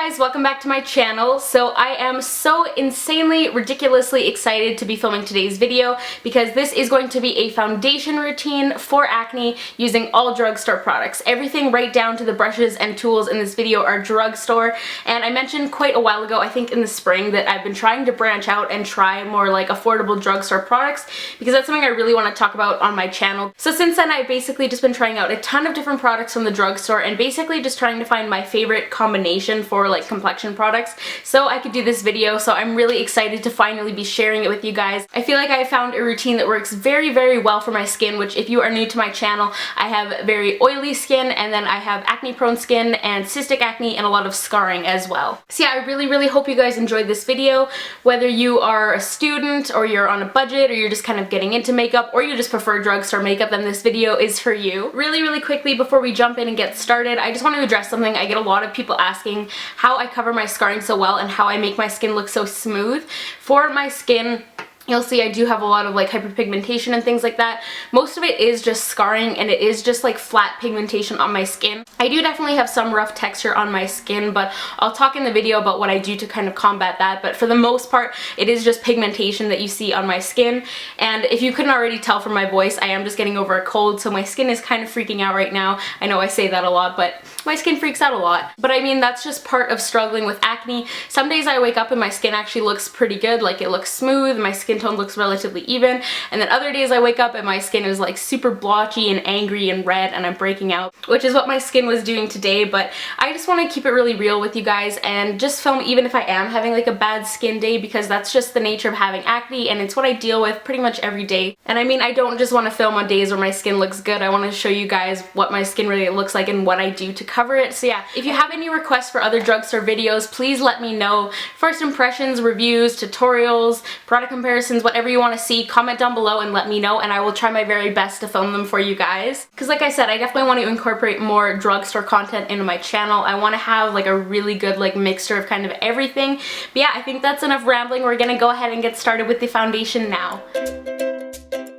guys, welcome back to my channel. So I am so insanely, ridiculously excited to be filming today's video because this is going to be a foundation routine for acne using all drugstore products. Everything right down to the brushes and tools in this video are drugstore, and I mentioned quite a while ago, I think in the spring, that I've been trying to branch out and try more like affordable drugstore products because that's something I really want to talk about on my channel. So since then I've basically just been trying out a ton of different products from the drugstore and basically just trying to find my favorite combination for like complexion products so I could do this video. So I'm really excited to finally be sharing it with you guys. I feel like I found a routine that works very, very well for my skin, which if you are new to my channel, I have very oily skin and then I have acne prone skin and cystic acne and a lot of scarring as well. So yeah, I really, really hope you guys enjoyed this video. Whether you are a student or you're on a budget or you're just kind of getting into makeup or you just prefer drugstore makeup, then this video is for you. Really, really quickly before we jump in and get started, I just want to address something. I get a lot of people asking how I cover my scarring so well and how I make my skin look so smooth. For my skin, you'll see I do have a lot of like hyperpigmentation and things like that. Most of it is just scarring and it is just like flat pigmentation on my skin. I do definitely have some rough texture on my skin, but I'll talk in the video about what I do to kind of combat that. But for the most part, it is just pigmentation that you see on my skin. And if you couldn't already tell from my voice, I am just getting over a cold, so my skin is kind of freaking out right now. I know I say that a lot, but my skin freaks out a lot. But I mean, that's just part of struggling with acne. Some days I wake up and my skin actually looks pretty good, like it looks smooth, my skin tone looks relatively even, and then other days I wake up and my skin is like super blotchy and angry and red and I'm breaking out, which is what my skin was doing today. But I just want to keep it really real with you guys and just film even if I am having like a bad skin day, because that's just the nature of having acne and it's what I deal with pretty much every day. And I mean, I don't just want to film on days where my skin looks good. I want to show you guys what my skin really looks like and what I do to cover it. So yeah, if you have any requests for other drugstore videos, please let me know. First impressions, reviews, tutorials, product comparisons, whatever you want to see, comment down below and let me know, and I will try my very best to film them for you guys. Because like I said, I definitely want to incorporate more drugstore content into my channel. I want to have like a really good like mixture of kind of everything. But yeah, I think that's enough rambling. We're gonna go ahead and get started with the foundation now.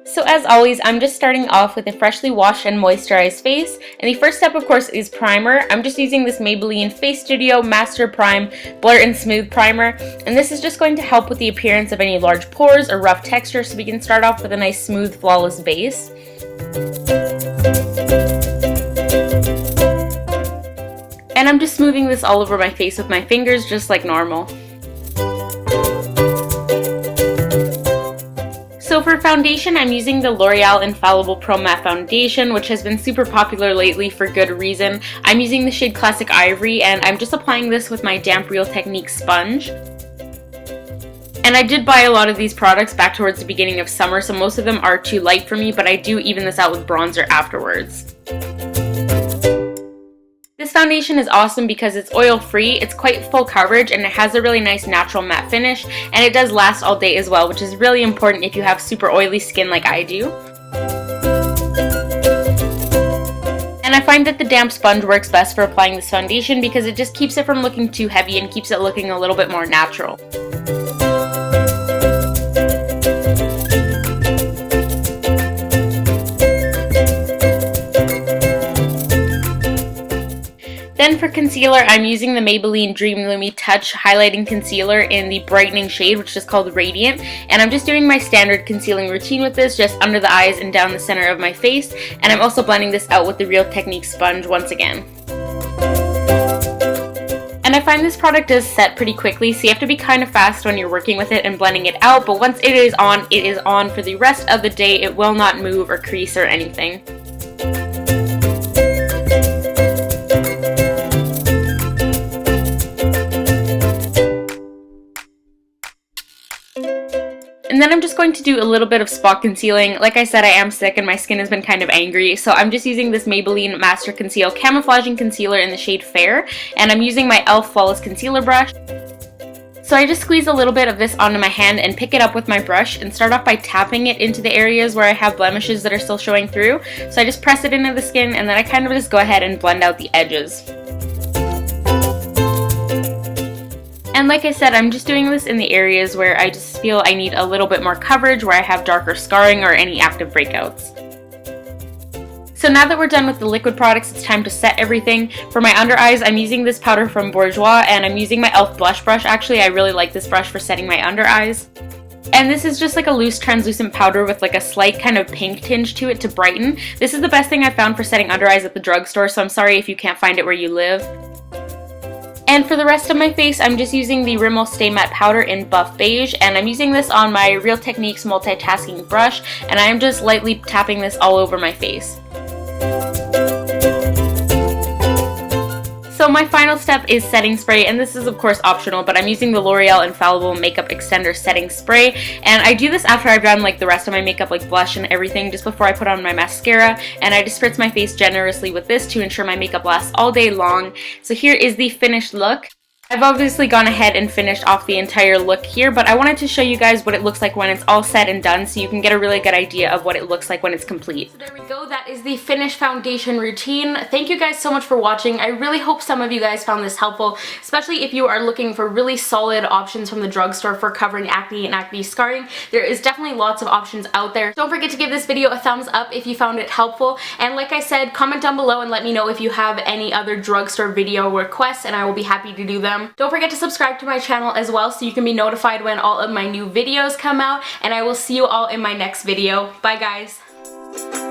So as always, I'm just starting off with a freshly washed and moisturized face. And the first step, of course, is primer. I'm just using this Maybelline Face Studio Master Prime Blur and Smooth Primer. And this is just going to help with the appearance of any large pores or rough texture, so we can start off with a nice, smooth, flawless base. And I'm just smoothing this all over my face with my fingers, just like normal. So for foundation, I'm using the L'Oreal Infallible Pro Matte Foundation, which has been super popular lately for good reason. I'm using the shade Classic Ivory, and I'm just applying this with my Damp Real Technique sponge. And I did buy a lot of these products back towards the beginning of summer, so most of them are too light for me, but I do even this out with bronzer afterwards. This foundation is awesome because it's oil-free, it's quite full coverage, and it has a really nice natural matte finish, and it does last all day as well, which is really important if you have super oily skin like I do. And I find that the damp sponge works best for applying this foundation because it just keeps it from looking too heavy and keeps it looking a little bit more natural. Then for concealer, I'm using the Maybelline Dream Lumi Touch Highlighting Concealer in the brightening shade, which is called Radiant. And I'm just doing my standard concealing routine with this, just under the eyes and down the center of my face. And I'm also blending this out with the Real Technique sponge once again. And I find this product does set pretty quickly, so you have to be kind of fast when you're working with it and blending it out. But once it is on for the rest of the day. It will not move or crease or anything. And then I'm just going to do a little bit of spot concealing. Like I said, I am sick and my skin has been kind of angry, so I'm just using this Maybelline Master Conceal Camouflaging Concealer in the shade Fair, and I'm using my e.l.f. Flawless Concealer brush. So I just squeeze a little bit of this onto my hand and pick it up with my brush and start off by tapping it into the areas where I have blemishes that are still showing through. So I just press it into the skin and then I kind of just go ahead and blend out the edges. And like I said, I'm just doing this in the areas where I just feel I need a little bit more coverage, where I have darker scarring or any active breakouts. So So now that we're done with the liquid products, it's time to set everything. For my under eyes, I'm using this powder from Bourjois, and I'm using my e.l.f. blush brush. Actually, I really like this brush for setting my under eyes. And this is just like a loose translucent powder with like a slight kind of pink tinge to it to brighten. This is the best thing I've found for setting under eyes at the drugstore, so I'm sorry if you can't find it where you live. And for the rest of my face, I'm just using the Rimmel Stay Matte Powder in Buff Beige, and I'm using this on my Real Techniques multitasking brush, and I am just lightly tapping this all over my face. So my final step is setting spray, and this is of course optional, but I'm using the L'Oreal Infallible Makeup Extender Setting Spray, and I do this after I've done like the rest of my makeup, like blush and everything, just before I put on my mascara, and I just spritz my face generously with this to ensure my makeup lasts all day long. So here is the finished look. I've obviously gone ahead and finished off the entire look here, but I wanted to show you guys what it looks like when it's all said and done so you can get a really good idea of what it looks like when it's complete. So there we go, that is the finished foundation routine. Thank you guys so much for watching. I really hope some of you guys found this helpful, especially if you are looking for really solid options from the drugstore for covering acne and acne scarring. There is definitely lots of options out there. Don't forget to give this video a thumbs up if you found it helpful, and like I said, comment down below and let me know if you have any other drugstore video requests and I will be happy to do them. Don't forget to subscribe to my channel as well so you can be notified when all of my new videos come out, and I will see you all in my next video. Bye guys!